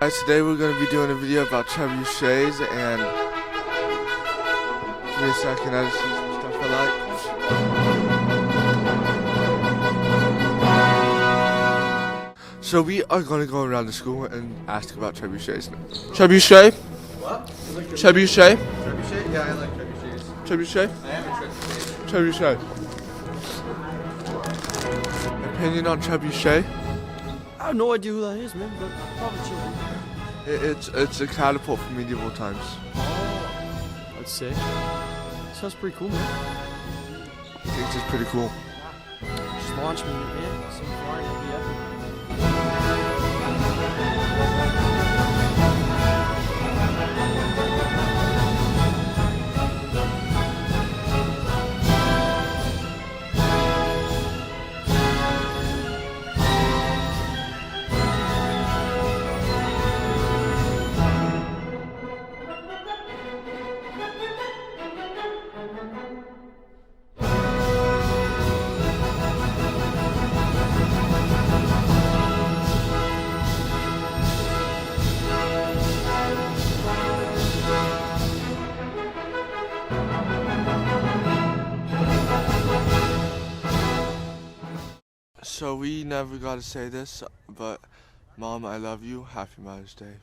Guys, today we're going to be doing a video about trebuchets, and give me a second, I just see some stuff I like. So we are going to go around the school and ask about trebuchets. Trebuchet? What? Like trebuchet? Trebuchet? Yeah, I like trebuchets. Trebuchet? I am a trebuchet. Trebuchet. Opinion on trebuchet? I have no idea who that is, man, but probably children. It's a catapult from medieval times. Oh, I'd say. Sounds pretty cool, man. I think it's pretty cool. Just launch me, man. Some flying will be epic. So we never got to say this, but Mom, I love you. Happy Mother's Day.